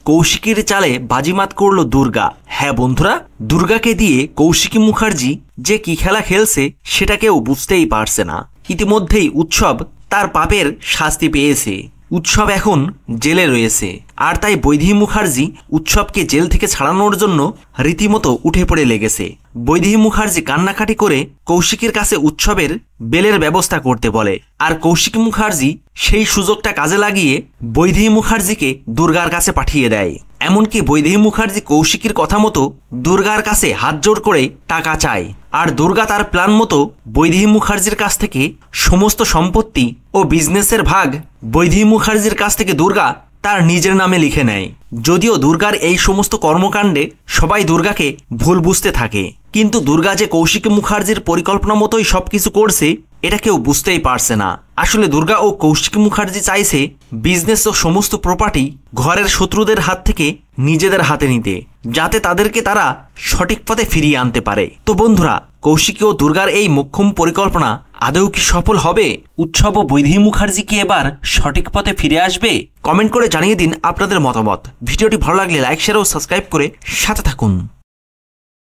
কৌশিকীর চালে বাজিমাত করল দুর্গা। হ্যাঁ বন্ধুরা, দুর্গাকে দিয়ে কৌশিকী মুখার্জি যে কি খেলা খেলছে সেটা কেউ বুঝতেই পারছে না। ইতিমধ্যেই উৎসব তার পাপের শাস্তি পেয়েছে। উৎসব এখন জেলে রয়েছে, আর তাই বৈদেহী মুখার্জি উৎসবকে জেল থেকে ছাড়ানোর জন্য রীতিমতো উঠে পড়ে লেগেছে। বৈদেহী মুখার্জি কান্নাকাটি করে কৌশিকের কাছে উৎসবের বেলের ব্যবস্থা করতে বলে, আর কৌশিক মুখার্জি সেই সুযোগটা কাজে লাগিয়ে বৈদেহী মুখার্জিকে দুর্গার কাছে পাঠিয়ে দেয়। এমনকি বৈদেহী মুখার্জি কৌশিকের কথা মতো দুর্গার কাছে হাত জোড় করে টাকা চায়, আর দুর্গা তার প্ল্যান মতো বৈদেহী মুখার্জির কাছ থেকে সমস্ত সম্পত্তি ও বিজনেসের ভাগ বৈদেহী মুখার্জির কাছ থেকে দুর্গা তার নিজের নামে লিখে নেয়। যদিও দুর্গার এই সমস্ত কর্মকাণ্ডে সবাই দুর্গাকে ভুল বুঝতে থাকে, কিন্তু দুর্গা যে কৌশিক মুখার্জির পরিকল্পনা মতোই সবকিছু করছে এটা কেউ বুঝতেই পারছে না। আসলে দুর্গা ও কৌশিক মুখার্জি চাইছে বিজনেস ও সমস্ত প্রপার্টি ঘরের শত্রুদের হাত থেকে নিজেদের হাতে নিতে, যাতে তাদেরকে তারা সঠিক পথে ফিরিয়ে আনতে পারে। তো বন্ধুরা, কৌশিকী ও দুর্গার এই মোক্ষম পরিকল্পনা আদৌ কি সফল হবে? উৎসব ও বৈদেহী মুখার্জি কি এবার সঠিক পথে ফিরে আসবে? কমেন্ট করে জানিয়ে দিন আপনাদের মতামত। ভিডিওটি ভালো লাগলে লাইক, শেয়ার ও সাবস্ক্রাইব করে সাথে থাকুন।